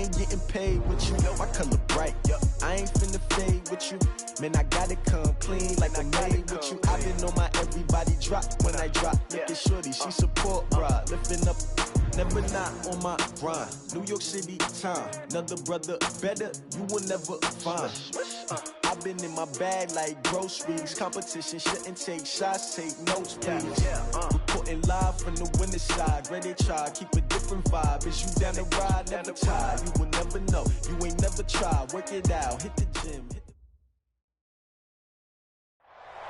ain't getting paid with you. My color bright, I ain't finna fade with you. Man, I got it come clean like I made with you. I been on my everybody drop when I drop. Look at shorty, she support, bruh. Lifting up, never not on my grind. New York City time, another brother better, you will never find. I've been in my bag like groceries. Competition shouldn't take shots, take notes, please. Reporting live from the winning side. Ready to try, keep a different vibe. Is you down the ride, never tired. You will never know, you ain't never tried. Work it out, hit the gym.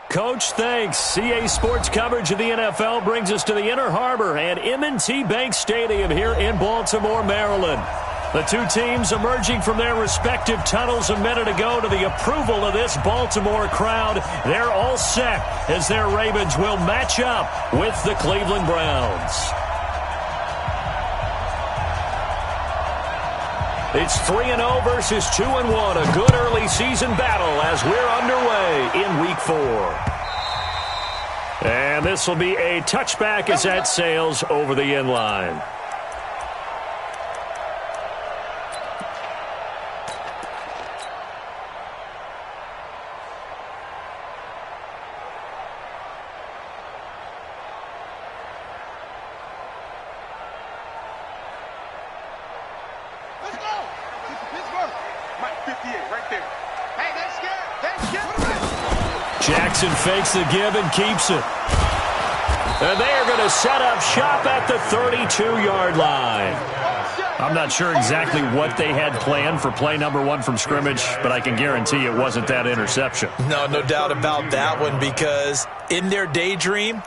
Coach, thanks. CA Sports coverage of the NFL brings us to the Inner Harbor and M&T Bank Stadium here in Baltimore, Maryland. The two teams emerging from their respective tunnels a minute ago to the approval of this Baltimore crowd. They're all set as their Ravens will match up with the Cleveland Browns. It's 3-0 versus 2-1. A good early season battle as we're underway in Week 4. And this will be a touchback as that sails over the end line. Jackson fakes the give and keeps it. And they are going to set up shop at the 32-yard line. I'm not sure exactly what they had planned for play number 1 from scrimmage, but I can guarantee it wasn't that interception. No doubt about that one, because in their daydream,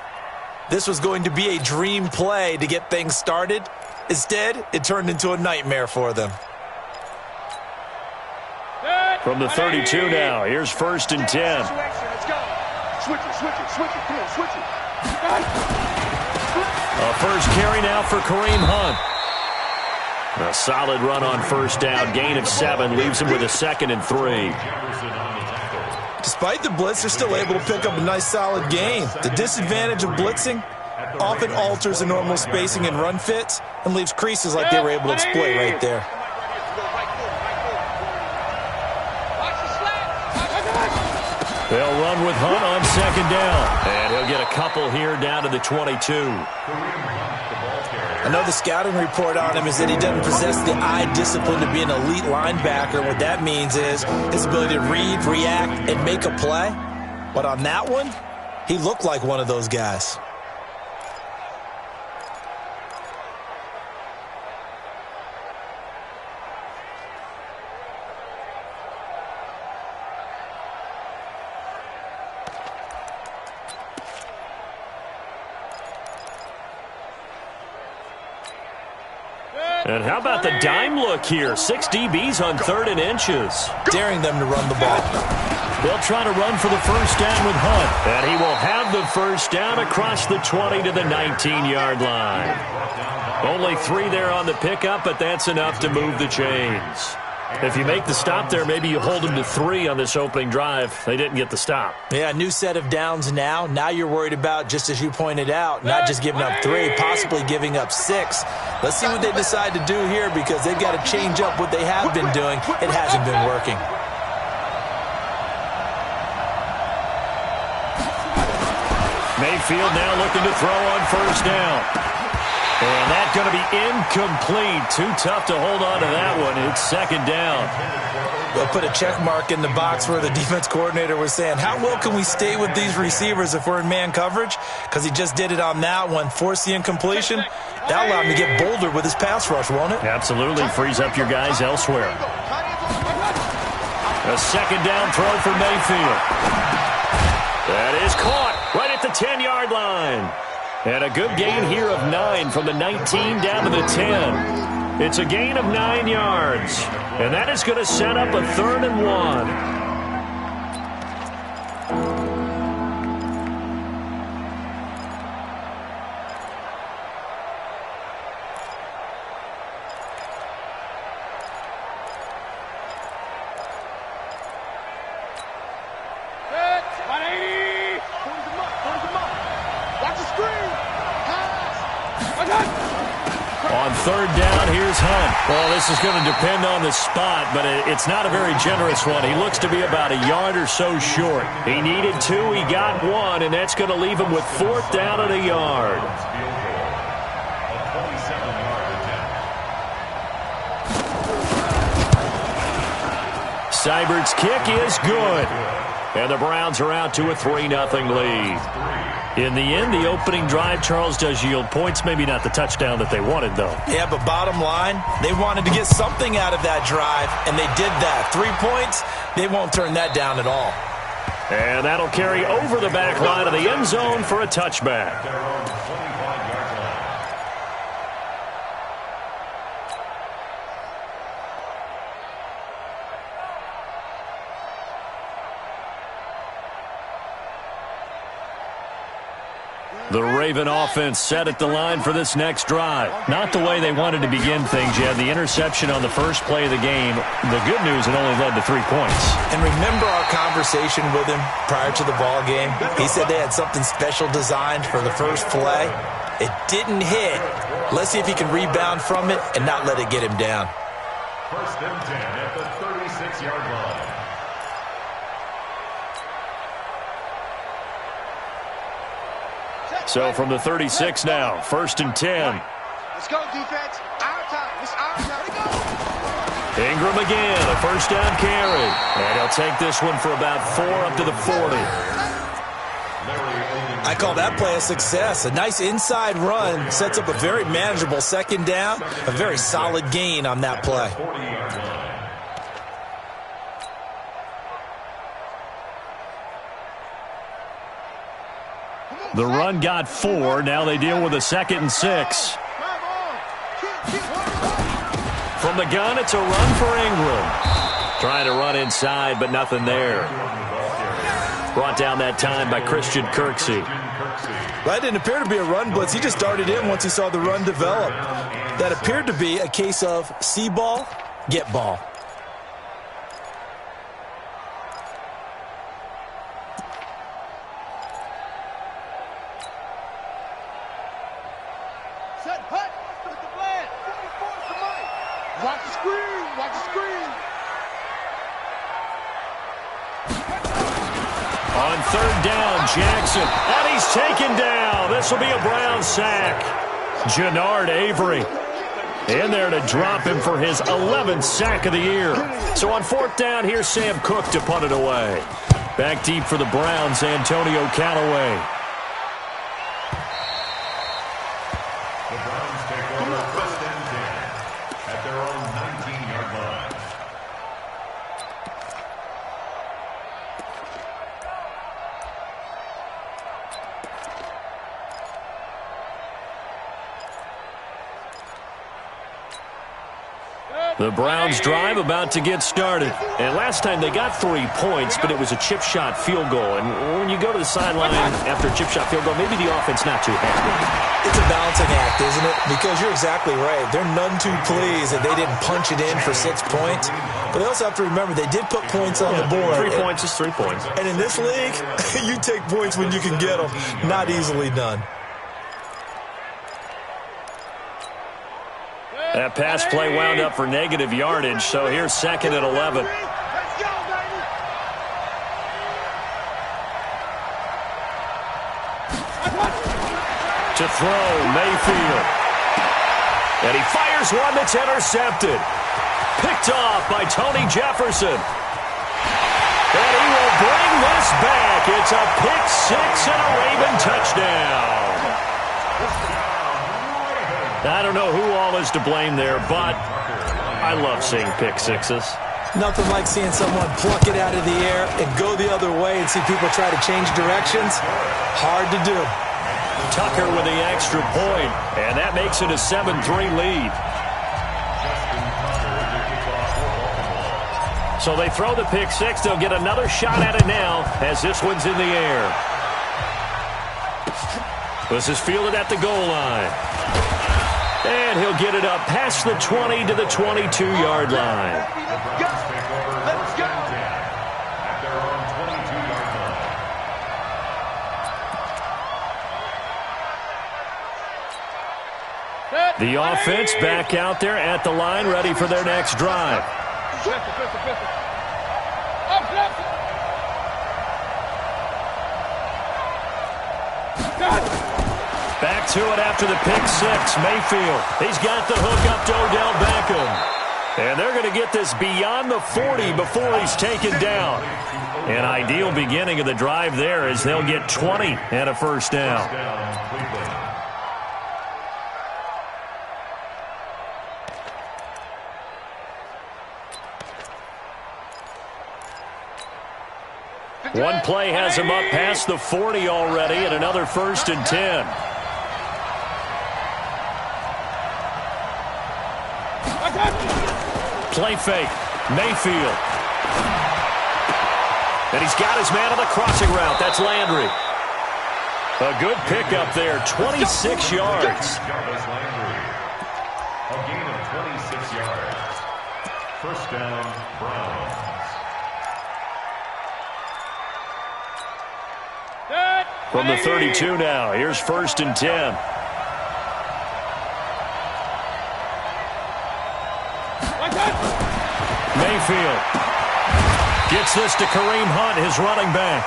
this was going to be a dream play to get things started. Instead, it turned into a nightmare for them. From the 32 now, here's 1st and 10. Switch it. Come on, switch it. A first carry now for Kareem Hunt. A solid run on first down. Gain of 7 leaves him with a 2nd and 3. Despite the blitz, they're still able to pick up a nice solid gain. The disadvantage of blitzing often alters the normal spacing and run fits and leaves creases like they were able to exploit right there. They'll run with Hunt on 2nd down. And he'll get a couple here down to the 22. I know the scouting report on him is that he doesn't possess the eye discipline to be an elite linebacker. What that means is his ability to read, react, and make a play. But on that one, he looked like one of those guys. And how about the dime look here? 6 DBs on 3rd and inches. Daring them to run the ball. They'll try to run for the first down with Hunt. And he will have the first down across the 20 to the 19-yard line. Only 3 there on the pickup, but that's enough to move the chains. If you make the stop there, maybe you hold them to 3 on this opening drive. They didn't get the stop. Yeah, new set of downs now. Now you're worried about, just as you pointed out, not just giving up 3, possibly giving up 6. Let's see what they decide to do here, because they've got to change up what they have been doing. It hasn't been working. Mayfield now looking to throw on first down. And that's going to be incomplete. Too tough to hold on to that one. It's 2nd down. They'll put a check mark in the box where the defense coordinator was saying, how well can we stay with these receivers if we're in man coverage? Because he just did it on that one. Force the incompletion. That'll allow him to get bolder with his pass rush, won't it? Absolutely. Frees up your guys elsewhere. A 2nd down throw for Mayfield. That is caught right at the 10-yard line. And a good gain here of 9 from the 19 down to the 10. It's a gain of 9 yards. And that is going to set up a 3rd and 1. On 3rd down, here's Hunt. Well, this is going to depend on the spot, but it's not a very generous one. He looks to be about a yard or so short. He needed 2, he got 1, and that's going to leave him with 4th down and a yard. Seibert's kick is good. And the Browns are out to a 3-0 lead. In the end, the opening drive, Charles, does yield points. Maybe not the touchdown that they wanted, though. Yeah, but bottom line, they wanted to get something out of that drive, and they did that. 3 points, they won't turn that down at all. And that'll carry over the back line of the end zone for a touchback. The Raven offense set at the line for this next drive. Not the way they wanted to begin things. You had the interception on the first play of the game. The good news, it only led to 3 points. And remember our conversation with him prior to the ball game? He said they had something special designed for the first play. It didn't hit. Let's see if he can rebound from it and not let it get him down. 1st and 10 at the 36-yard line. So from the 36 now, 1st and 10. Let's go, defense. Our time. It's our time. Ingram again, a 1st down carry. And he'll take this one for about 4 up to the 40. I call that play a success. A nice inside run sets up a very manageable 2nd down. A very solid gain on that play. The run got 4. Now they deal with a 2nd and 6. From the gun, it's a run for Ingram. Trying to run inside, but nothing there. Brought down that time by Christian Kirksey. That didn't appear to be a run blitz. He just darted in once he saw the run develop. That appeared to be a case of see ball, get ball. Watch the screen. Watch the screen. On 3rd down, Jackson. And he's taken down. This will be a Brown sack. Jannard Avery in there to drop him for his 11th sack of the year. So on 4th down, here's Sam Cook to punt it away. Back deep for the Browns, Antonio Callaway. The Browns take over 1st and 10 at their own 19-yard line. The Browns drive about to get started. And last time they got 3 points, but it was a chip shot field goal. And when you go to the sideline after a chip shot field goal, maybe the offense not too happy. It's a balancing act, isn't it? Because you're exactly right. They're none too pleased that they didn't punch it in for 6 points. But they also have to remember they did put points on the board. 3 points is 3 points. And in this league, you take points when you can get them. Not easily done. That pass play wound up for negative yardage, so here's 2nd and 11. Let's go, baby. To throw, Mayfield. And he fires one that's intercepted. Picked off by Tony Jefferson. And he will bring this back. It's a pick 6 and a Raven touchdown. I don't know who all is to blame there, but I love seeing pick 6s. Nothing like seeing someone pluck it out of the air and go the other way and see people try to change directions. Hard to do. Tucker with the extra point, and that makes it a 7-3 lead. So they throw the pick 6. They'll get another shot at it now as this one's in the air. This is fielded at the goal line. And he'll get it up past the 20 to the 22-yard line. Let's go. At their own 22-yard line. Set. The offense back out there at the line, ready for their next drive. Back to it after the pick six. Mayfield, he's got the hook up to Odell Beckham. And they're going to get this beyond the 40 before he's taken down. An ideal beginning of the drive there as they'll get 20 and a first down. One play has him up past the 40 already, and another 1st and 10. Play fake. Mayfield. And he's got his man on the crossing route. That's Landry. A good pickup there. 26 yards. A gain of 26 yards. First down, Browns. From the 32 now. Here's 1st and 10. Mayfield gets this to Kareem Hunt, his running back.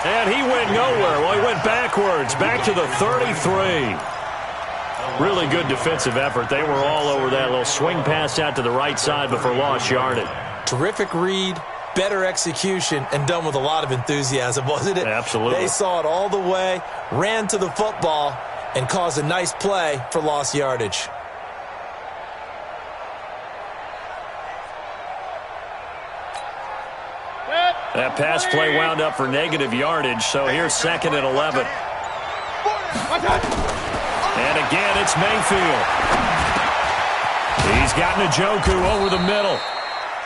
And he went nowhere. Well, he went backwards, back to the 33. Really good defensive effort. They were all over that little swing pass out to the right side before lost yardage. Terrific read, better execution, and done with a lot of enthusiasm, wasn't it? Absolutely. They saw it all the way, ran to the football, and caused a nice play for lost yardage. That pass play wound up for negative yardage, so here's 2nd and 11. And again, it's Mayfield. He's got Njoku over the middle.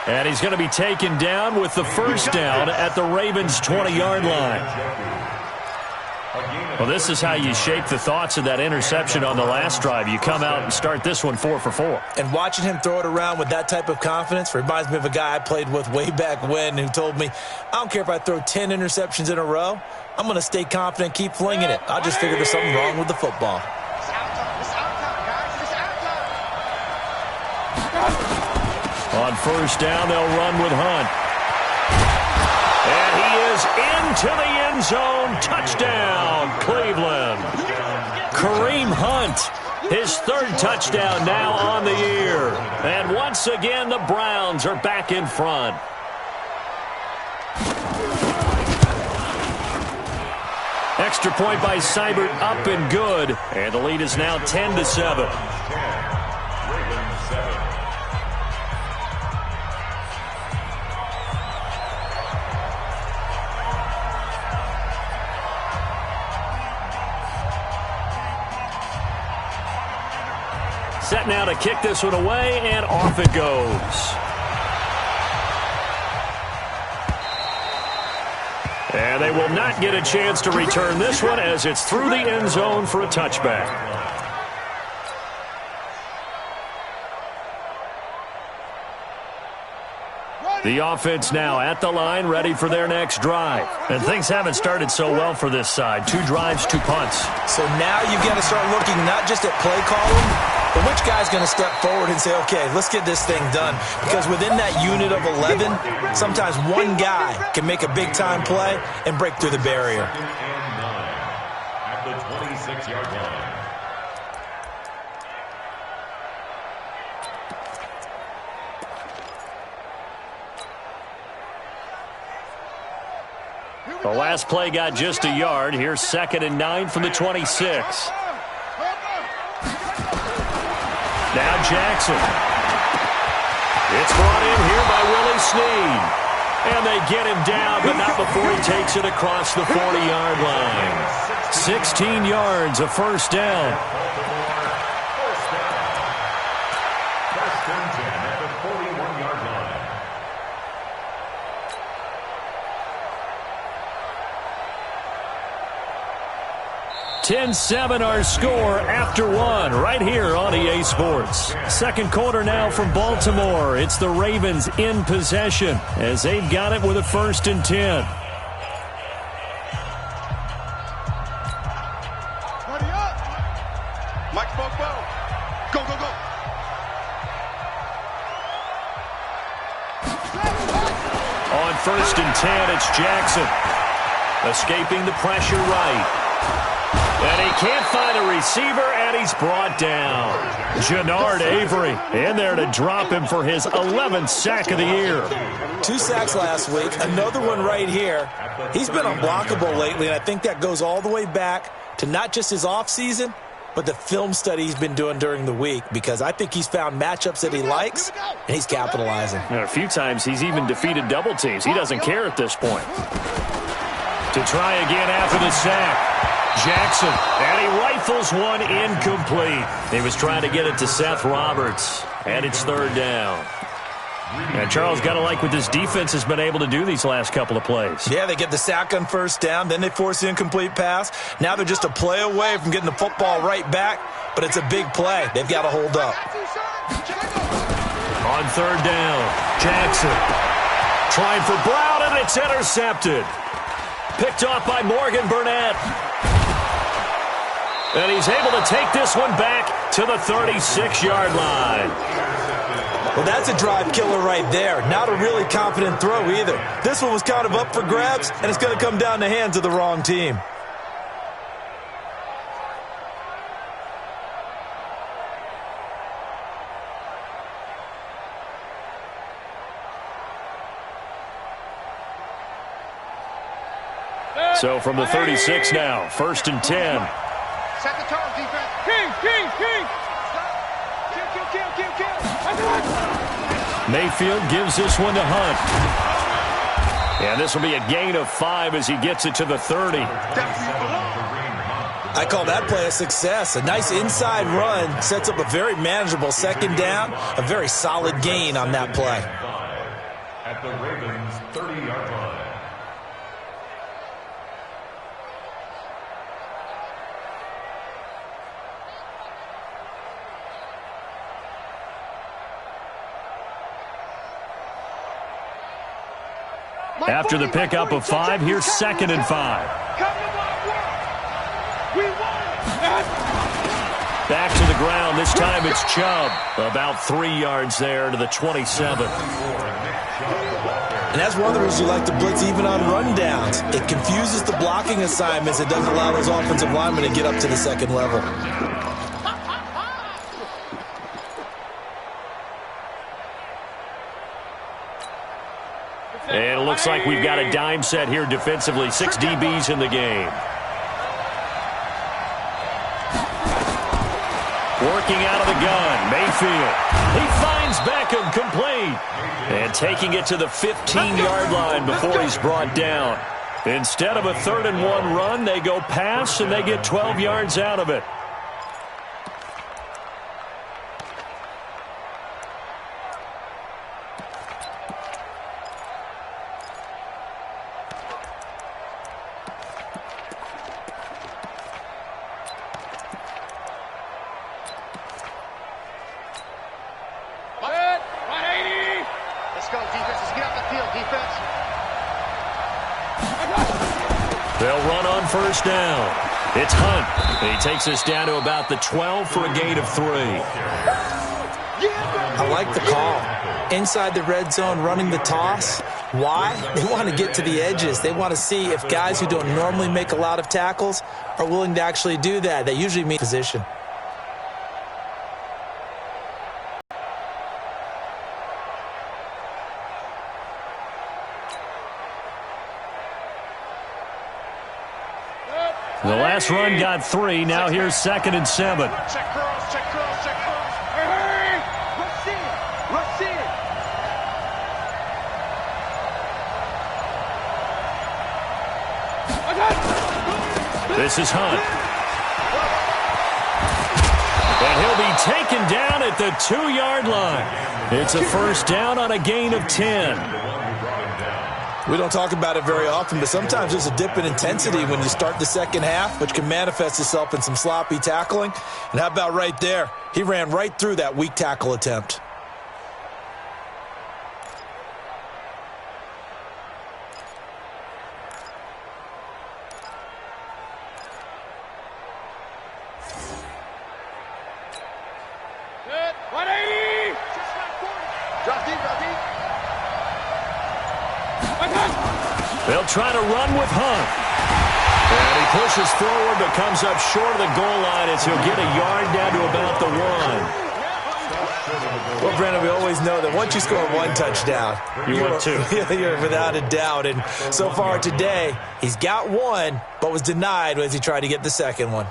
And he's going to be taken down with the first down at the Ravens' 20-yard line. Well, this is how you shape the thoughts of that interception on the last drive. You come out and start this one 4 for 4. And watching him throw it around with that type of confidence reminds me of a guy I played with way back when who told me, I don't care if I throw 10 interceptions in a row. I'm going to stay confident, keep flinging it. I just figured there's something wrong with the football. On first down, they'll run with Hunt. And he is into the end zone. Touchdown, Cleveland. Kareem Hunt, his 3rd touchdown now on the year. And once again, the Browns are back in front. Extra point by Seibert, up and good. And the lead is now 10-7. Set now to kick this one away, and off it goes. And they will not get a chance to return this one as it's through the end zone for a touchback. The offense now at the line, ready for their next drive. And things haven't started so well for this side. 2 drives, 2 punts. So now you've got to start looking not just at play calling, but which guy's going to step forward and say, okay, let's get this thing done. Because within that unit of 11, sometimes one guy can make a big-time play and break through the barrier. At the 26-yard line. The last play got just a yard. Here's 2nd and 9 from the 26. Now Jackson. It's brought in here by Willie Snead. And they get him down, but not before he takes it across the 40-yard line. 16 yards, a first down. First and 10 at the 41-yard line. 10-7 our score after 1 right here on EA Sports. Second quarter now from Baltimore. It's the Ravens in possession as they've got it with a 1st and 10. Ready up. Mike Bobo. Go, On 1st and 10, it's Jackson. Escaping the pressure right. And he can't find a receiver, and he's brought down. Jannard Avery in there to drop him for his 11th sack of the year. 2 sacks last week, another one right here. He's been unblockable lately, and I think that goes all the way back to not just his offseason, but the film study he's been doing during the week, because I think he's found matchups that he likes, and he's capitalizing. A few times he's even defeated double teams. He doesn't care at this point. To try again after the sack. Jackson, and he rifles one incomplete. He was trying to get it to Seth Roberts, and it's 3rd down. And Charles, got to like what this defense has been able to do these last couple of plays. Yeah, they get the sack on 1st down, then they force the incomplete pass. Now they're just a play away from getting the football right back, but it's a big play. They've got to hold up. On 3rd down, Jackson trying for Brown, and it's intercepted. Picked off by Morgan Burnett. And he's able to take this one back to the 36-yard line. Well, that's a drive killer right there. Not a really confident throw either. This one was kind of up for grabs, and it's going to come down the hands of the wrong team. So from the 36 now, 1st and 10. Set the tone, defense. King. Mayfield gives this one to Hunt. And this will be a gain of 5 as he gets it to the 30. I call that play a success. A nice inside run sets up a very manageable 2nd down. A very solid gain on that play. At the Ravens' 30-yard line. After the pickup of 5, here's 2nd and 5. Back to the ground. This time it's Chubb. About 3 yards there to the 27. And that's one of the reasons you like to blitz even on rundowns. It confuses the blocking assignments. It doesn't allow those offensive linemen to get up to the 2nd level. And it looks like we've got a dime set here defensively. 6 DBs in the game. Working out of the gun, Mayfield. He finds Beckham complete. And taking it to the 15-yard line before he's brought down. Instead of a 3rd and 1 run, they go pass, and they get 12 yards out of it. They'll run on 1st down. It's Hunt. He takes us down to about the 12 for a gain of 3. I like the call. Inside the red zone, running the toss. Why? They want to get to the edges. They want to see if guys who don't normally make a lot of tackles are willing to actually do that. They usually mean position. The last run got 3. Now here's 2nd and 7. Check girls, check girls, check girls. Hey! Let's see it. Let's see it. This is Hunt. And he'll be taken down at the 2-yard line. It's a 1st down on a gain of 10. We don't talk about it very often, but sometimes there's a dip in intensity when you start the 2nd half, which can manifest itself in some sloppy tackling. And how about right there? He ran right through that weak tackle attempt. Good. 180. Drop deep, drop deep. They'll try to run with Hunt. And he pushes forward but comes up short of the goal line as he'll get a yard down to about the 1. Well, Brandon, we always know that once you score one touchdown, you want two. You're without a doubt. And so far today, he's got one, but was denied as he tried to get the second one.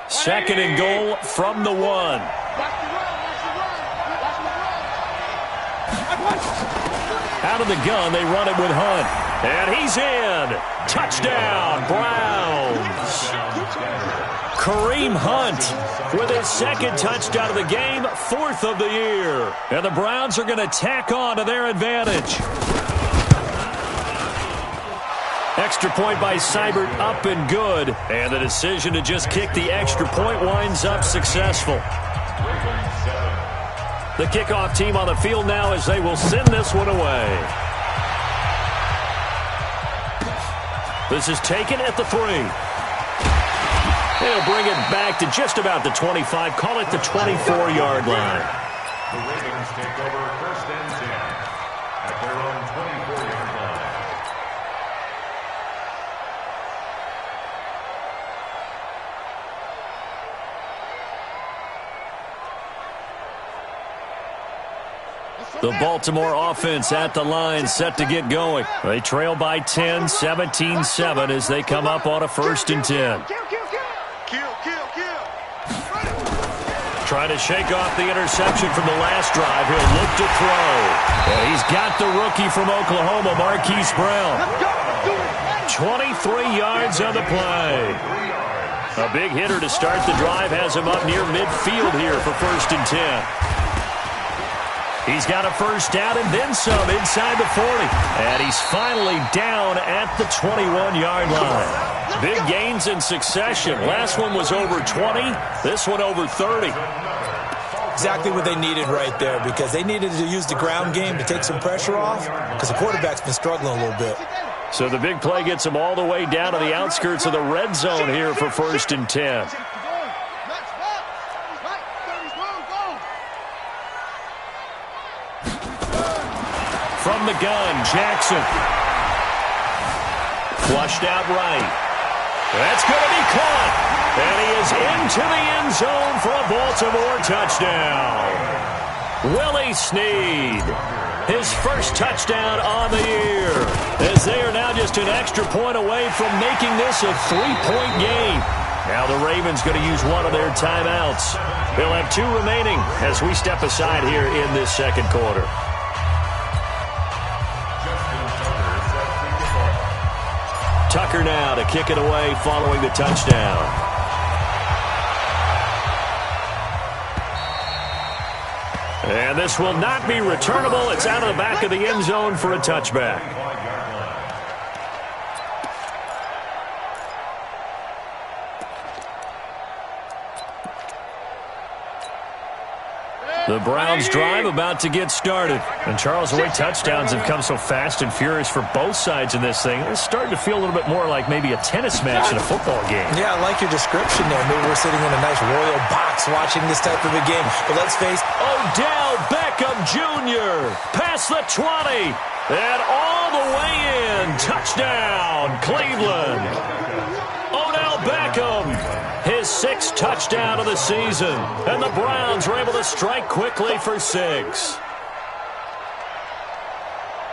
Second and goal from the 1. Out of the gun, they run it with Hunt. And he's in. Touchdown, Browns. Kareem Hunt with his second touchdown of the game, 4th of the year. And the Browns are going to tack on to their advantage. Extra point by Seibert, up and good. And the decision to just kick the extra point winds up successful. The kickoff team on the field now as they will send this one away. This is taken at the 3. They'll bring it back to just about the 25. Call it the 24-yard line. The Ravens take over 1st and 10 at their own 24-yard line. The Baltimore offense at the line, set to get going. They trail by 10, 17-7 as they come up on a 1st and 10. Trying to shake off the interception from the last drive. He'll look to throw. And he's got the rookie from Oklahoma, Marquise Brown. 23 yards on the play. A big hitter to start the drive has him up near midfield here for 1st and 10. He's got a first down and then some inside the 40. And he's finally down at the 21-yard line. Big gains in succession. Last one was over 20. This one over 30. Exactly what they needed right there, because they needed to use the ground game to take some pressure off, because the quarterback's been struggling a little bit. So the big play gets them all the way down to the outskirts of the red zone here for 1st and 10. From the gun, Jackson. Flushed out right. That's going to be caught. And he is into the end zone for a Baltimore touchdown. Willie Snead, his first touchdown on the year, as they are now just an extra point away from making this a 3-point game. Now the Ravens going to use one of their timeouts. They'll have 2 remaining as we step aside here in this second quarter. Tucker now to kick it away following the touchdown. And this will not be returnable. It's out of the back of the end zone for a touchback. The Browns drive about to get started. And Charles, the way touchdowns have come so fast and furious for both sides in this thing, it's starting to feel a little bit more like maybe a tennis match in a football game. Yeah, I like your description there. Maybe we're sitting in a nice royal box watching this type of a game. But let's face Odell Beckham Jr. past the 20 and all the way in. Touchdown, Cleveland. Odell Beckham, his 6th touchdown of the season. And the Browns were able to strike quickly for 6.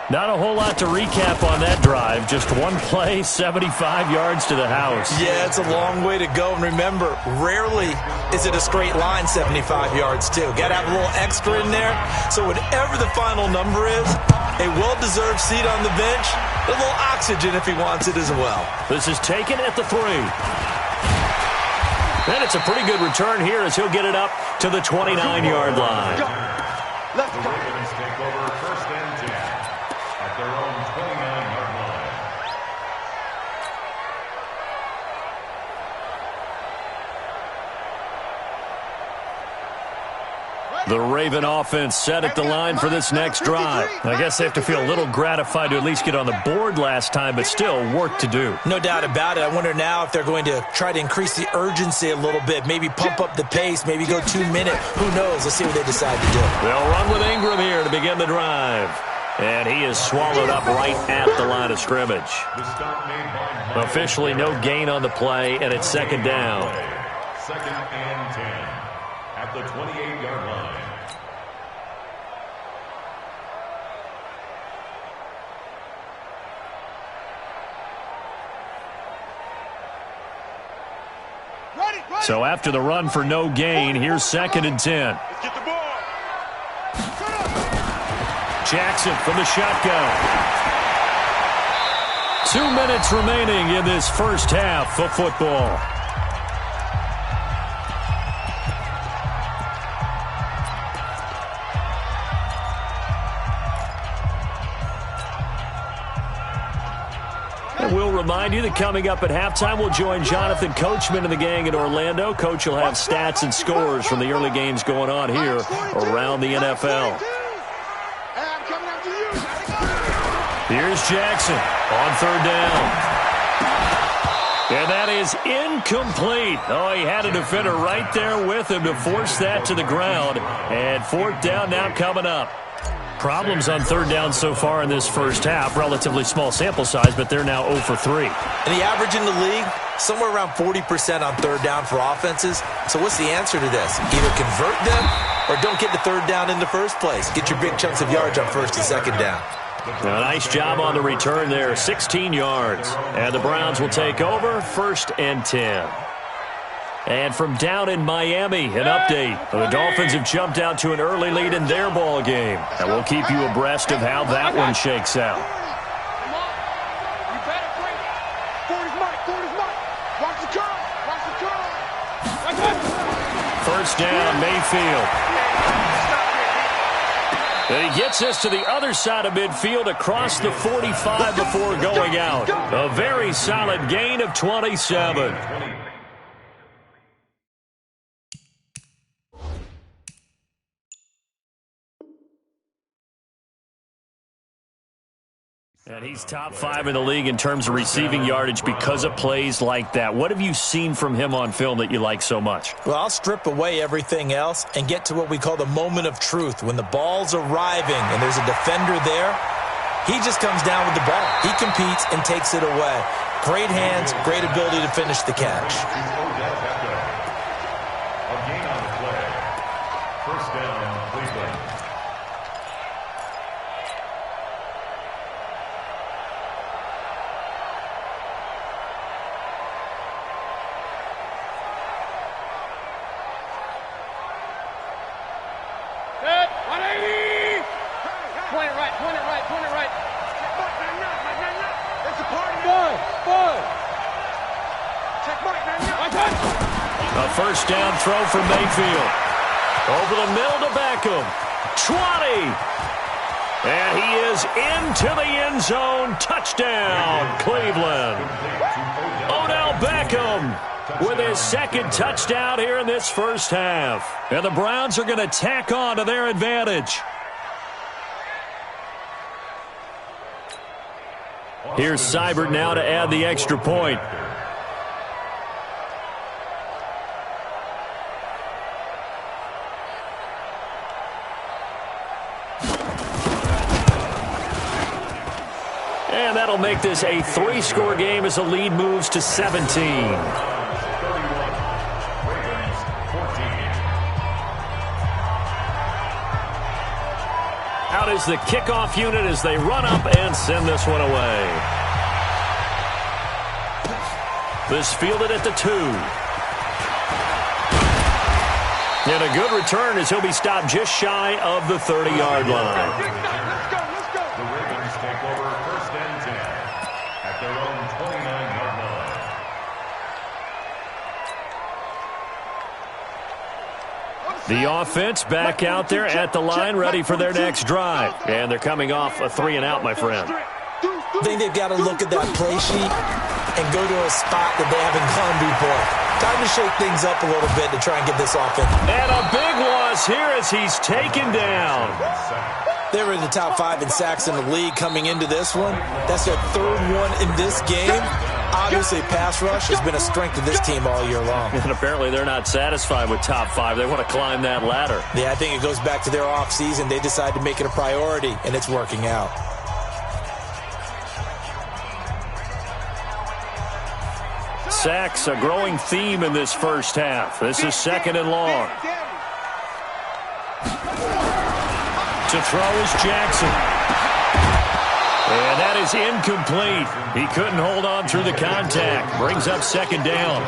Not a whole lot to recap on that drive. Just one play, 75 yards to the house. Yeah, it's a long way to go. And remember, rarely is it a straight line 75 yards, too. Got to have a little extra in there. So whatever the final number is, a well-deserved seat on the bench, a little oxygen if he wants it as well. This is taken at the 3. And it's a pretty good return here as he'll get it up to the 29-yard line. Let's go. The Ravens take over 1st and 10 at their own 29-yard line. The Raven offense set at the line for this next drive. I guess they have to feel a little gratified to at least get on the board last time, but still work to do. No doubt about it. I wonder now if they're going to try to increase the urgency a little bit, maybe pump up the pace, maybe go 2 minute. Who knows? Let's see what they decide to do. They'll run with Ingram here to begin the drive. And he is swallowed up right at the line of scrimmage. Officially no gain on the play, and it's second down. 2nd and 10 at the 28-yard line. So after the run for no gain, here's 2nd and 10. Let's get the ball. Jackson from the shotgun. 2 minutes remaining in this first half of football. And we'll remind you that coming up at halftime, we'll join Jonathan Coachman and the gang in Orlando. Coach will have stats and scores from the early games going on here around the NFL. Here's Jackson on 3rd down. And that is incomplete. Oh, he had a defender right there with him to force that to the ground. And 4th down now coming up. Problems on 3rd down so far in this first half. Relatively small sample size, but they're now 0 for 3. And the average in the league, somewhere around 40% on 3rd down for offenses. So what's the answer to this? Either convert them or don't get to 3rd down in the first place. Get your big chunks of yards on 1st and 2nd down. A nice job on the return there, 16 yards. And the Browns will take over, 1st and 10. And from down in Miami, an update. The Dolphins have jumped out to an early lead in their ball game. And we'll keep you abreast of how that one shakes out. First down, Mayfield. And he gets us to the other side of midfield across the 45 before going out. A very solid gain of 27. And he's top 5 in the league in terms of receiving yardage because of plays like that. What have you seen from him on film that you like so much? Well, I'll strip away everything else and get to what we call the moment of truth. When the ball's arriving and there's a defender there, he just comes down with the ball. He competes and takes it away. Great hands, great ability to finish the catch. A gain on the play. First down, Cleveland. A first down throw for Mayfield. Over the middle to Beckham. 20. And he is into the end zone. Touchdown, Cleveland. Odell Beckham with his 2nd touchdown here in this first half. And the Browns are going to tack on to their advantage. Here's Seibert now to add the extra point. And that'll make this a 3-score game as the lead moves to 17. 31. Ravens, 14. Out is the kickoff unit as they run up and send this one away. This fielded at the 2. And a good return as he'll be stopped just shy of the 30-yard line. The Ravens take over 1st and 10 at their own 29-yard line. The offense back out there at the line, ready for their next drive. And they're coming off a 3-and-out, my friend. I think they've got to look at that play sheet and go to a spot that they haven't gone before. Time to shake things up a little bit to try and get this offense. And a big loss here as he's taken down. They were in the top 5 in sacks in the league coming into this one. That's their 3rd one in this game. Obviously, pass rush has been a strength of this team all year long. And apparently they're not satisfied with top 5. They want to climb that ladder. Yeah, I think it goes back to their offseason. They decided to make it a priority, and it's working out. Sacks, a growing theme in this first half. This is 2nd and long. To throw is Jackson. And that is incomplete. He couldn't hold on through the contact. Brings up 2nd down.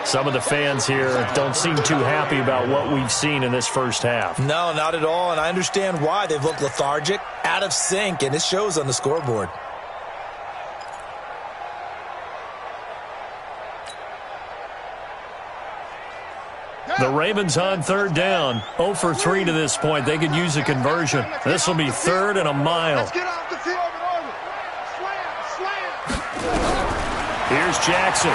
Some of the fans here don't seem too happy about what we've seen in this first half. No, not at all, and I understand why. They've looked lethargic, out of sync, and it shows on the scoreboard. The Ravens on 3rd down. 0 for 3 to this point. They could use a conversion. This will be 3rd and a mile. Let's get off the field and order. Slam. Here's Jackson.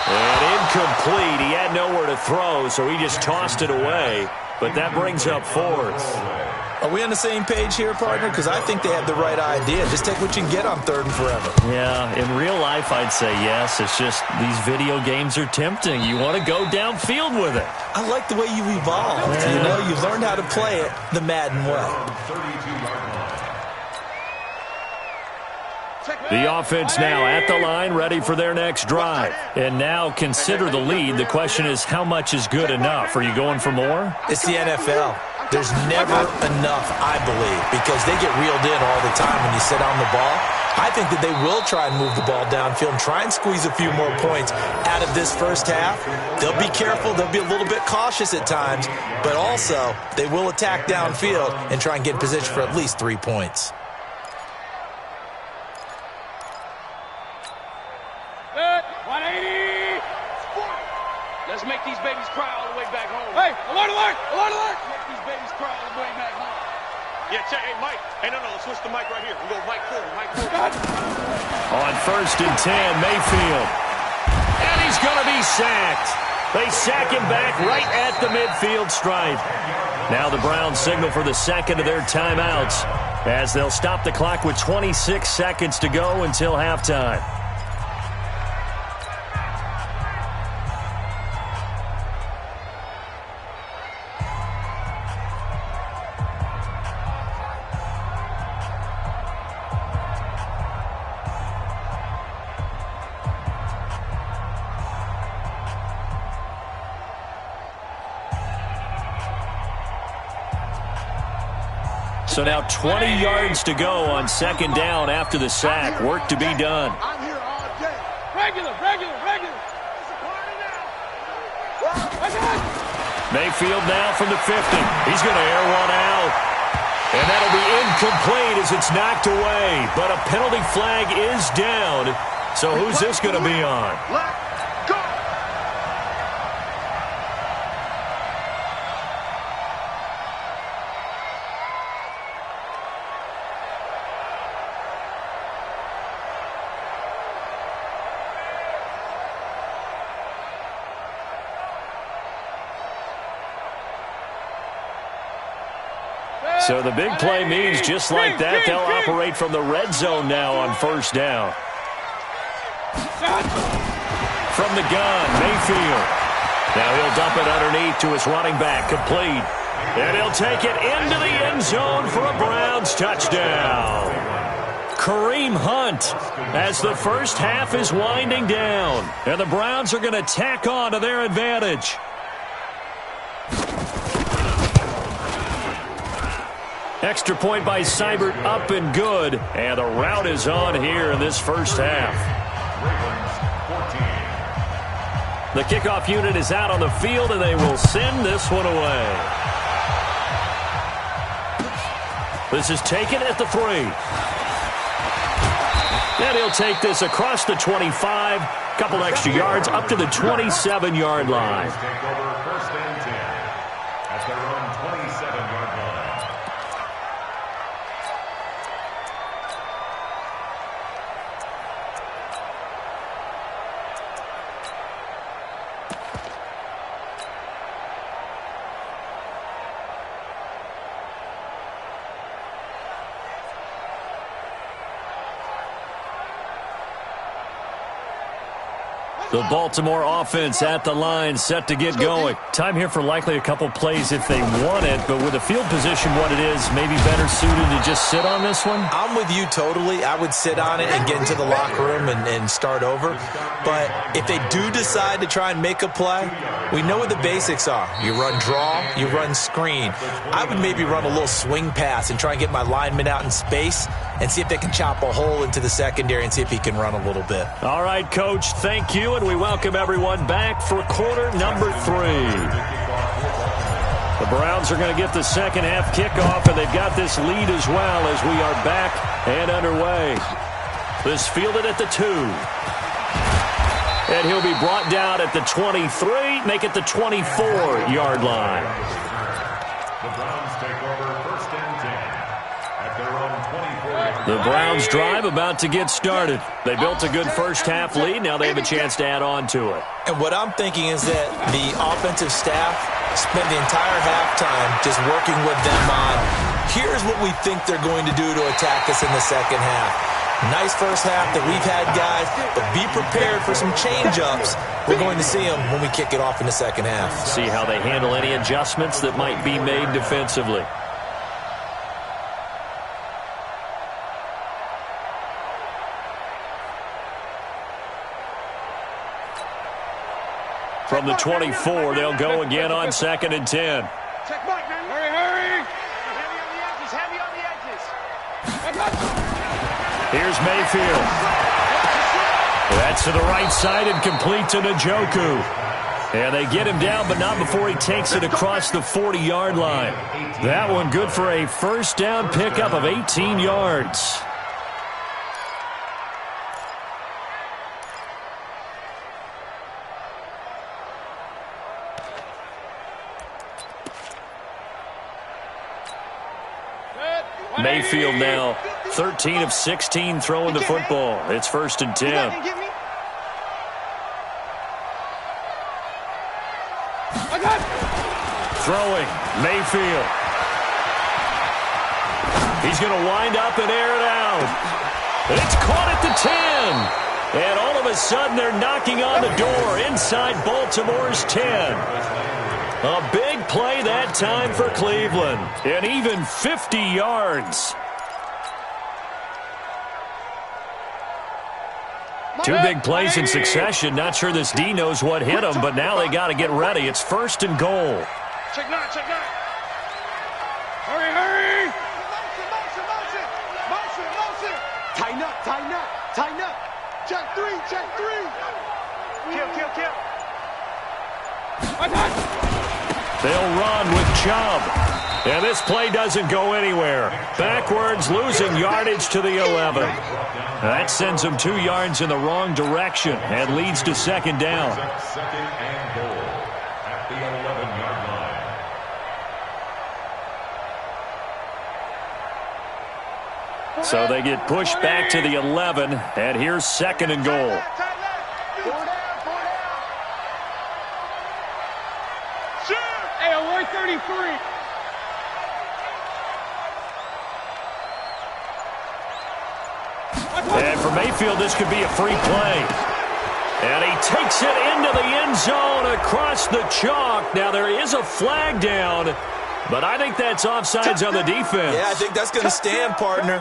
And incomplete. He had nowhere to throw, so he just tossed it away. But that brings up 4th. Are we on the same page here, partner? Because I think they have the right idea. Just take what you can get on 3rd and forever. Yeah, in real life, I'd say yes. It's just these video games are tempting. You want to go downfield with it. I like the way you evolved. Yeah. You know, you've learned how to play it the Madden way. The offense now at the line, ready for their next drive. And now consider the lead. The question is, how much is good enough? Are you going for more? It's the NFL. There's never enough, I believe, because they get reeled in all the time when you sit on the ball. I think that they will try and move the ball downfield and try and squeeze a few more points out of this first half. They'll be careful. They'll be a little bit cautious at times, but also they will attack downfield and try and get in position for at least 3 points. Good. 180. Let's make these babies cry all the way back home. Hey, alert, alert, alert, alert. Make these babies cry all the way back home. Yeah, check. Hey, Mike. Hey, no, let's switch the mic right here. We'll go Mike forward, Mike forward. On 1st and 10, Mayfield. And he's going to be sacked. They sack him back right at the midfield stripe. Now the Browns signal for the 2nd of their timeouts as they'll stop the clock with 26 seconds to go until halftime. So now 20 yards to go on 2nd down after the sack. Work to be done. I'm here all day. Regular. It's a party now. Mayfield now from the 50. He's going to air one out. And that'll be incomplete as it's knocked away. But a penalty flag is down. So who's this going to be on? Let's go. So the big play means just like that, they'll operate from the red zone now on 1st down. From the gun, Mayfield. Now he'll dump it underneath to his running back, complete. And he'll take it into the end zone for a Browns touchdown. Kareem Hunt as the first half is winding down. And the Browns are going to tack on to their advantage. Extra point by Seibert, up and good. And the rout is on here in this first half. The kickoff unit is out on the field, and they will send this one away. This is taken at the 3. And he'll take this across the 25. Couple extra yards up to the 27-yard line. The Baltimore offense at the line, set to get going. Time here for likely a couple plays if they want it, but with the field position what it is, maybe better suited to just sit on this one? I'm with you totally. I would sit on it and get into the locker room and start over. But if they do decide to try and make a play, we know what the basics are. You run draw, you run screen. I would maybe run a little swing pass and try and get my lineman out in space and see if they can chop a hole into the secondary and see if he can run a little bit. All right, Coach, thank you, and we welcome everyone back for quarter number 3. The Browns are going to get the second half kickoff, and they've got this lead as well as we are back and underway. This fielded at the 2. And he'll be brought down at the 23, make it the 24-yard line. The Browns take over first and 10 at their own 24-yard line. The Browns drive about to get started. They built a good first half lead. Now they have a chance to add on to it. And what I'm thinking is that the offensive staff spent the entire halftime just working with them on, here's what we think they're going to do to attack us in the second half. Nice first half that we've had, guys, but be prepared for some change-ups. We're going to see them when we kick it off in the second half. See how they handle any adjustments that might be made defensively. From the 24, they'll go again on 2nd and 10. Check Mike, man. Hurry. Heavy on the edges. Here's Mayfield. That's to the right side and complete to Njoku. And they get him down, but not before he takes it across the 40-yard line. That one good for a first down pickup of 18 yards. Mayfield now 13 of 16 throwing the football. It's 1st and 10. Throwing, Mayfield. He's going to wind up and air it out. It's caught at the 10. And all of a sudden they're knocking on the door inside Baltimore's 10. A big play that time for Cleveland. And even 50 yards. Two big plays in succession. Not sure this D knows what hit him, but now they got to get ready. It's 1st and goal. Check nine. Hurry. Motion. Tighten up. Check three. Kill. They'll run with Chubb. And this play doesn't go anywhere. Backwards, losing yardage to the 11. That sends them 2 yards in the wrong direction and leads to 2nd down. Second and goal at the 11-yard line. So they get pushed back to the 11, and here's 2nd and goal. Hey, we're 33. And for Mayfield, this could be a free play. And he takes it into the end zone across the chalk. Now, there is a flag down, but I think that's offsides on the defense. Yeah, I think that's going to stand, partner.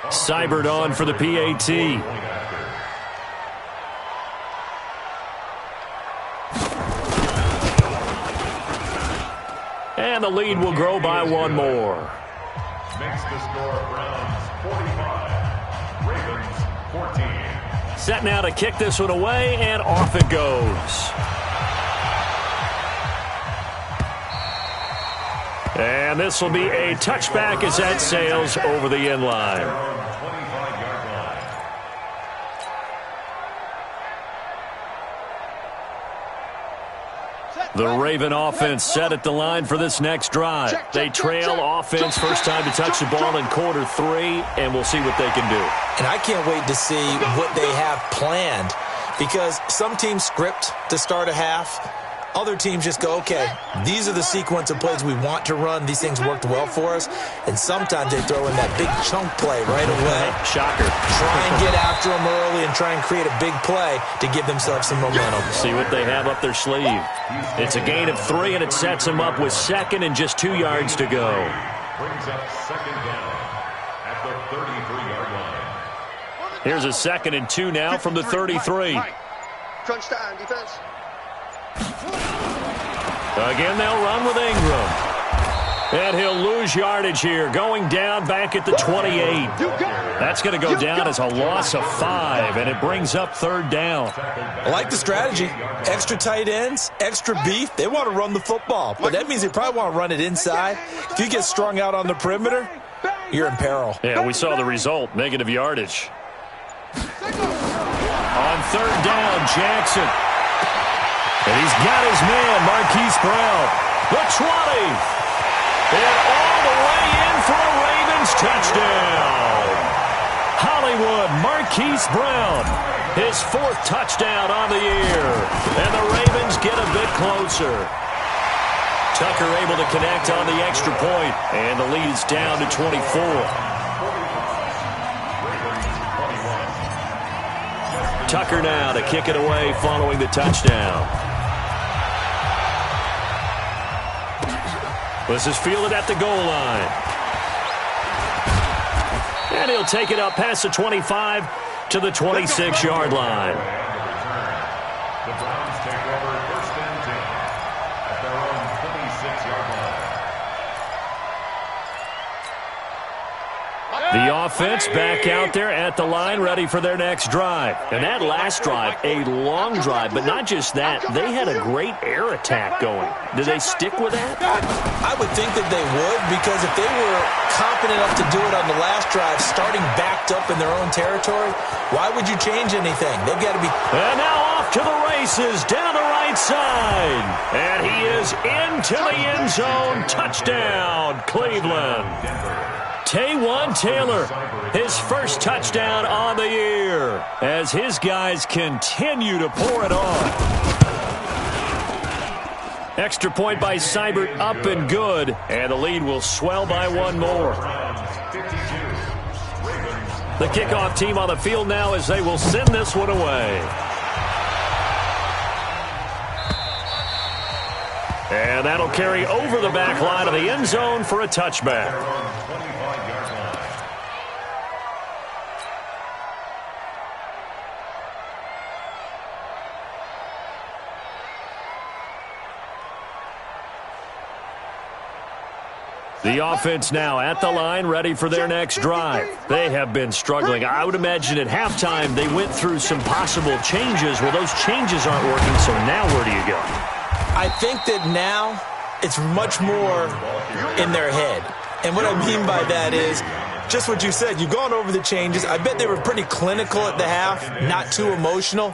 Seibert on for the PAT. And the lead will grow by 1 more. Makes the score Browns 45, Ravens 14. Set now to kick this one away, and off it goes. And this will be a touchback as that sails over the end line. The Raven offense set at the line for this next drive. They trail offense, first time to touch the ball in quarter 3, and we'll see what they can do. And I can't wait to see what they have planned, because some teams script to start a half. Other teams just go, okay, these are the sequence of plays we want to run. These things worked well for us. And sometimes they throw in that big chunk play right away. Shocker. Try and get after them early and try and create a big play to give themselves some momentum. See what they have up their sleeve. It's a gain of 3, and it sets them up with second and just 2 yards to go. Brings up second down at the 33-yard line. Here's a 2nd and 2 now from the 33. Crunch time, defense. Again, they'll run with Ingram. And he'll lose yardage here, going down back at the 28. That's going to go down as a loss of 5, and it brings up 3rd down. I like the strategy. Extra tight ends, extra beef. They want to run the football, but that means they probably want to run it inside. If you get strung out on the perimeter, you're in peril. Yeah, we saw the result, negative yardage. On 3rd down, Jackson. And he's got his man, Marquise Brown. The 20. And all the way in for a Ravens touchdown. Hollywood, Marquise Brown. His 4th touchdown on the year. And the Ravens get a bit closer. Tucker able to connect on the extra point. And the lead is down to 24. Tucker now to kick it away following the touchdown. This is fielded at the goal line. And he'll take it up past the 25 to the 26-yard line. The Browns take over 1st and 10 at their own 26-yard line. The offense back out there at the line, ready for their next drive. And that last drive, a long drive, but not just that. They had a great air attack going. Do they stick with that? I would think that they would, because if they were confident enough to do it on the last drive, starting backed up in their own territory, why would you change anything? They've got to be... And now off to the races, down the right side. And he is into the end zone. Touchdown, Cleveland. Taywan Taylor, his 1st touchdown on the year, as his guys continue to pour it on. Extra point by Seibert, up and good, and the lead will swell by 1 more. The kickoff team on the field now as they will send this one away. And that'll carry over the back line of the end zone for a touchback. The offense now at the line, ready for their next drive. They have been struggling. I would imagine at halftime they went through some possible changes. Well, those changes aren't working, so now where do you go? I think that now it's much more in their head. And what I mean by that is just what you said. You've gone over the changes. I bet they were pretty clinical at the half, not too emotional.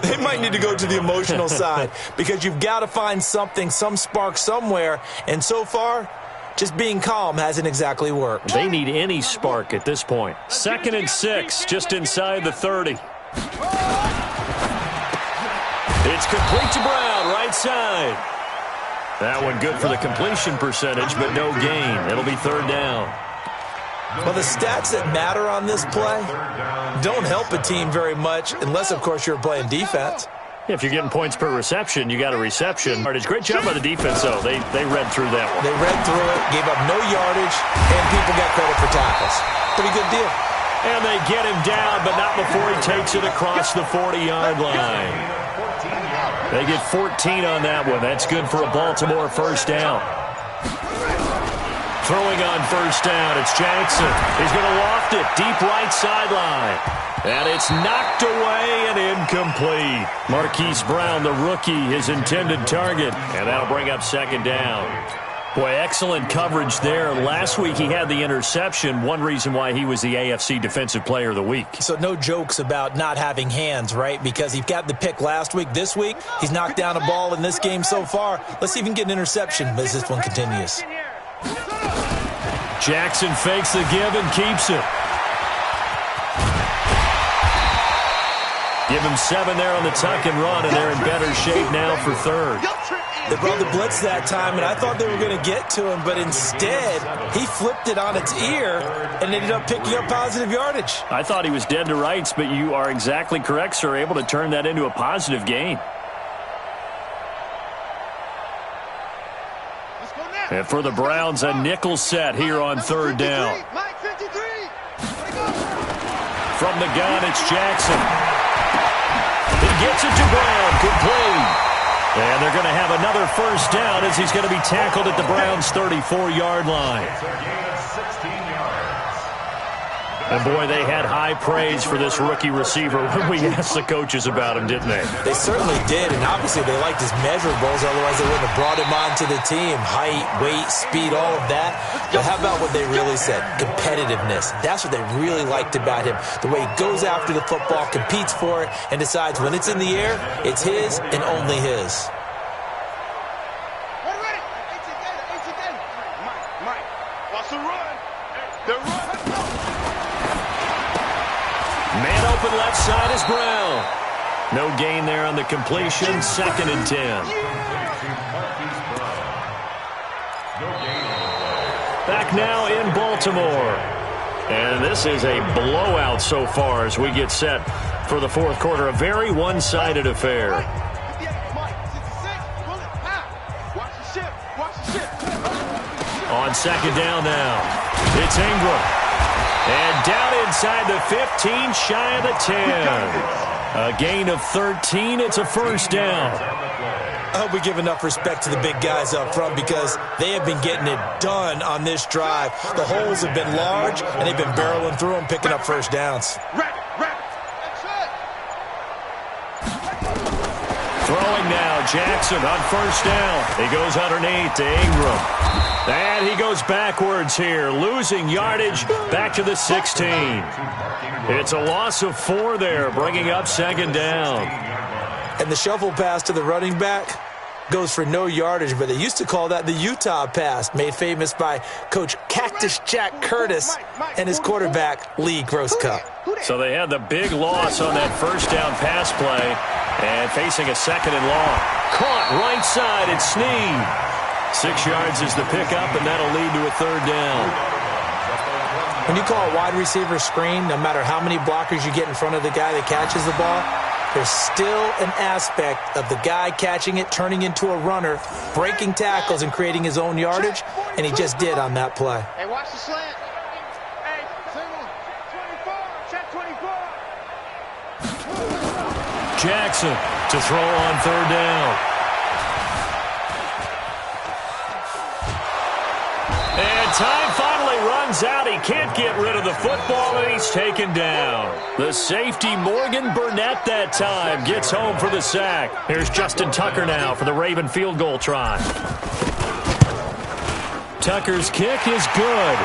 They might need to go to the emotional side, because you've got to find something, some spark somewhere. And so far, just being calm hasn't exactly worked. They need any spark at this point. 2nd and 6, just inside the 30. It's complete to Brown, right side. That one good for the completion percentage, but no gain. It'll be 3rd down. Well, the stats that matter on this play don't help a team very much, unless, of course, you're playing defense. If you're getting points per reception, you got a reception. Great job by the defense, though. They read through that one. They read through it, gave up no yardage, and people got credit for tackles. Pretty good deal. And they get him down, but not before he takes it across the 40-yard line. They get 14 on that one. That's good for a Baltimore 1st down. Throwing on 1st down, it's Jackson. He's going to loft it, deep right sideline. And it's knocked away and incomplete. Marquise Brown, the rookie, his intended target. And that'll bring up 2nd down. Boy, excellent coverage there. Last week he had the interception. One reason why he was the AFC Defensive Player of the Week. So no jokes about not having hands, right? Because he got the pick last week. This week, he's knocked down a ball in this game so far. Let's see if he can get an interception as this one continues. Jackson fakes the give and keeps it. Give him 7 there on the tuck and run, and they're in better shape now for 3rd. They brought the blitz that time, and I thought they were going to get to him, but instead, he flipped it on its ear and ended up picking up positive yardage. I thought he was dead to rights, but you are exactly correct, sir, able to turn that into a positive gain. And for the Browns, a nickel set here on third down. From the gun, it's Jackson. He gets it to Brown, complete. And they're going to have another first down as he's going to be tackled at the Browns' 34-yard line. And, boy, they had high praise for this rookie receiver when we asked the coaches about him, didn't they? They certainly did, and obviously they liked his measurables. Otherwise, they wouldn't have brought him onto the team. Height, weight, speed, all of that. But how about what they really said? Competitiveness. That's what they really liked about him. The way he goes after the football, competes for it, and decides when it's in the air, it's his and only his. Mike, watch the run. The run. Man open left side is Brown. No gain there on the completion. 2nd and 10. Back now in Baltimore. And this is a blowout so far as we get set for the fourth quarter. A very one-sided affair. On 2nd down now. It's Ingram. And down inside the 15, shy of the 10. A gain of 13. It's a first down. I hope we give enough respect to the big guys up front because they have been getting it done on this drive. The holes have been large, and they've been barreling through them, picking up first downs. Throwing now, Jackson on first down. He goes underneath to Ingram. And he goes backwards here, losing yardage back to the 16. It's a loss of 4 there, bringing up 2nd down. And the shuffle pass to the running back goes for no yardage, but they used to call that the Utah pass, made famous by Coach Cactus Jack Curtis and his quarterback, Lee Groscup. So they had the big loss on that first down pass play and facing a 2nd and long. Caught right side, it's Snead. 6 yards is the pickup, and that'll lead to a 3rd down. When you call a wide receiver screen, no matter how many blockers you get in front of the guy that catches the ball, there's still an aspect of the guy catching it, turning into a runner, breaking tackles and creating his own yardage, and he just did on that play. Hey, watch the slant. Hey, 24, check 24. Jackson to throw on 3rd down. And time finally runs out. He can't get rid of the football, and he's taken down. The safety, Morgan Burnett, that time gets home for the sack. Here's Justin Tucker now for the Raven field goal try. Tucker's kick is good.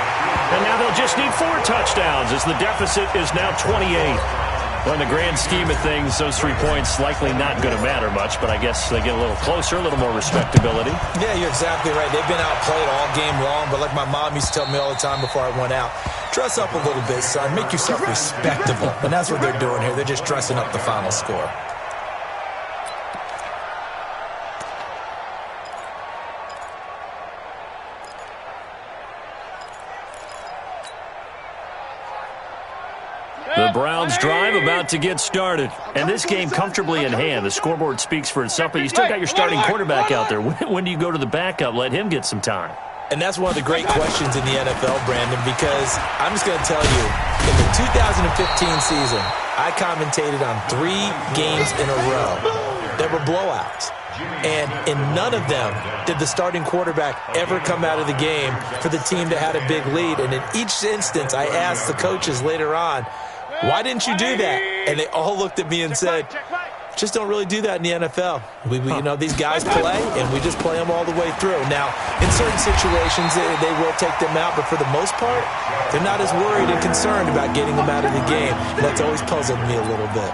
And now they'll just need 4 touchdowns as the deficit is now 28. Well, in the grand scheme of things, those 3 points likely not going to matter much, but I guess they get a little closer, a little more respectability. Yeah, you're exactly right. They've been outplayed all game long, but like my mom used to tell me all the time before I went out, dress up a little bit, son. Make yourself respectable. And that's what they're doing here. They're just dressing up the final score. The Browns drive about to get started. And this game comfortably in hand. The scoreboard speaks for itself, but you still got your starting quarterback out there. When do you go to the backup? Let him get some time. And that's one of the great questions in the NFL, Brandon, because I'm just going to tell you, in the 2015 season, I commentated on 3 games in a row that were blowouts. And in none of them did the starting quarterback ever come out of the game for the team that had a big lead. And in each instance, I asked the coaches later on, why didn't you do that? And they all looked at me and said, just don't really do that in the NFL. We you know, these guys play, and we just play them all the way through. Now, in certain situations, they will take them out, but for the most part, they're not as worried and concerned about getting them out of the game. And that's always puzzled me a little bit.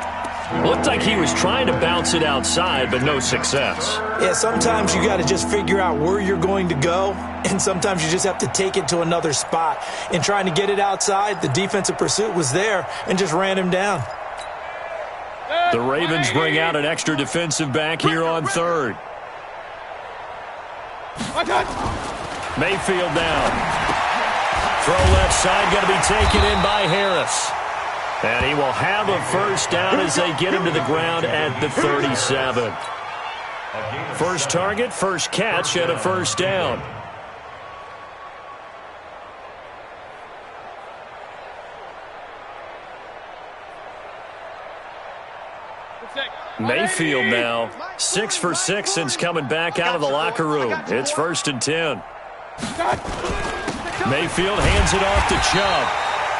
Looked like he was trying to bounce it outside, but no success. Yeah, sometimes you got to just figure out where you're going to go, and sometimes you just have to take it to another spot. In trying to get it outside, the defensive pursuit was there and just ran him down. The Ravens bring out an extra defensive back here on 3rd. Mayfield down. Throw left side, going to be taken in by Harris. And he will have a first down as they get him to the ground at the 37. First target, first catch, and a first down. Mayfield now 6 for 6 since coming back out of the locker room. It's 1st and 10. Mayfield hands it off to Chubb.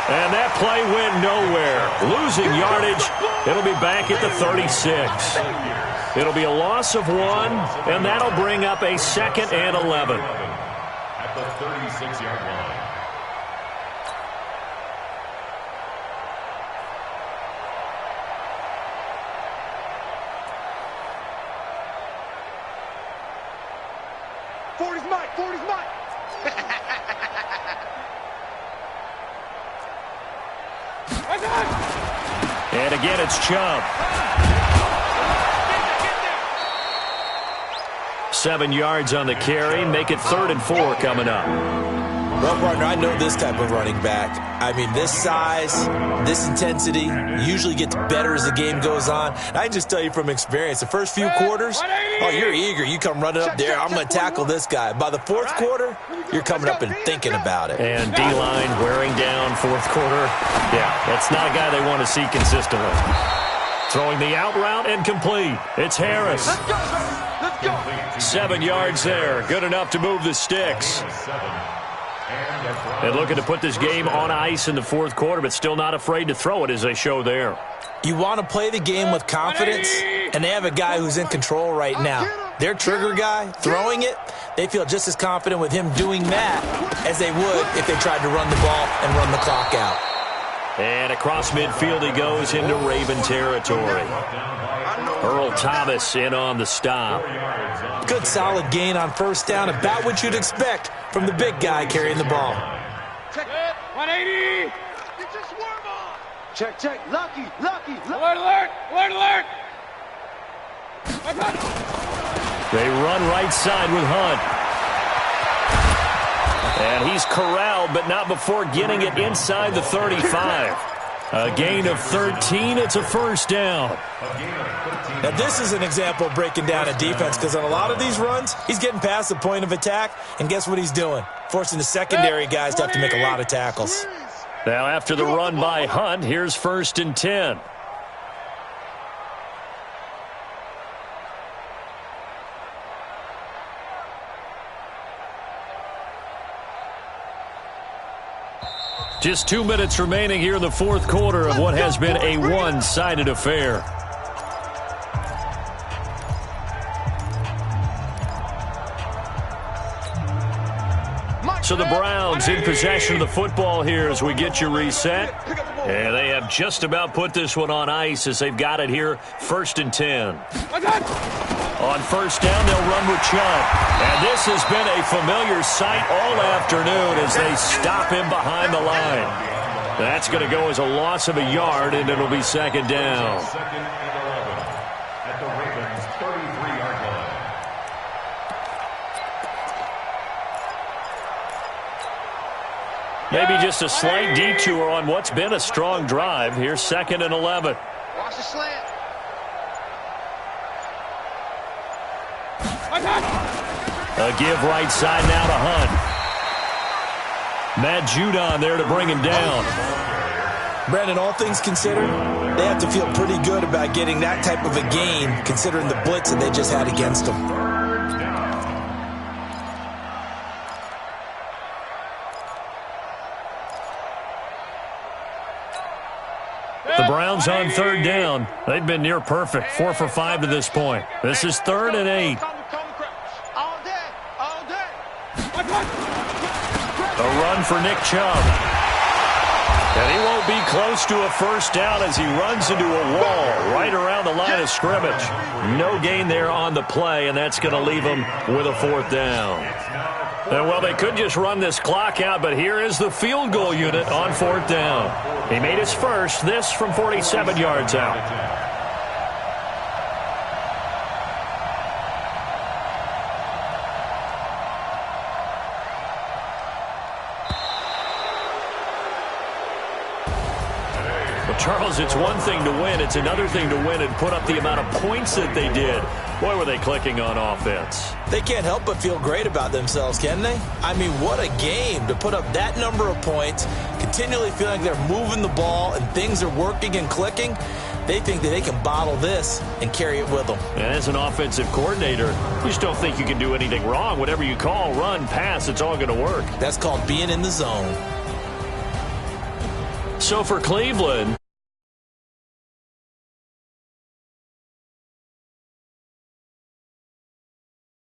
And that play went nowhere. Losing yardage. It'll be back at the 36. It'll be a loss of 1, and that'll bring up a 2nd and 11. At the 36-yard line. And again, it's Chubb. 7 yards on the carry. Make it 3rd and 4 coming up. Well, partner, I know this type of running back. I mean, this size, this intensity usually gets better as the game goes on. And I just tell you from experience, the first few quarters, oh, you're eager. You come running up there, I'm going to tackle this guy. By the 4th quarter, you're coming up and thinking about it. And D-line wearing down 4th quarter. Yeah, that's not a guy they want to see consistently. Throwing the out route and complete. It's Harris. 7 yards there. Good enough to move the sticks. And looking to put this game on ice in the 4th quarter, but still not afraid to throw it as they show there. You want to play the game with confidence, and they have a guy who's in control right now. Their trigger guy, throwing it, they feel just as confident with him doing that as they would if they tried to run the ball and run the clock out. And across midfield he goes into Raven territory. Earl Thomas in on the stop. Good solid gain on first down, about what you'd expect from the big guy carrying the ball. Check. 180. Get your swarm on. Check. Lucky. Alert. They run right side with Hunt. And he's corralled, but not before getting it inside the 35. A gain of 13. It's a first down. Now, this is an example of breaking down a defense, because on a lot of these runs, he's getting past the point of attack, and guess what he's doing? Forcing the secondary guys to have to make a lot of tackles. Now, after the run by Hunt, here's 1st and 10. Just 2 minutes remaining here in the 4th quarter of what has been a one-sided affair. So the Browns in possession of the football here as we get you reset. And they have just about put this one on ice as they've got it here, 1st and 10. On first down, they'll run with Chubb. And this has been a familiar sight all afternoon as they stop him behind the line. That's going to go as a loss of a yard, and it'll be 2nd down. At the Ravens' 33-yard line. Maybe just a slight detour on what's been a strong drive. Here's 2nd and 11. Watch the slant. A give right side now to Hunt. Matt Judon there to bring him down. Brandon, all things considered, they have to feel pretty good about getting that type of a gain, considering the blitz that they just had against them. The Browns on 3rd down. They've been near perfect, 4 for 5 to this point. This is 3rd and 8. A run for Nick Chubb. And he won't be close to a first down as he runs into a wall right around the line of scrimmage. No gain there on the play, and that's going to leave him with a 4th down. And, well, they could just run this clock out, but here is the field goal unit on 4th down. He made his first, this from 47 yards out. Well, Charles, it's one thing to win. It's another thing to win and put up the amount of points that they did. Boy, were they clicking on offense. They can't help but feel great about themselves, can they? I mean, what a game to put up that number of points, continually feeling like they're moving the ball and things are working and clicking. They think that they can bottle this and carry it with them. And as an offensive coordinator, you just don't think you can do anything wrong. Whatever you call, run, pass, it's all going to work. That's called being in the zone. So for Cleveland,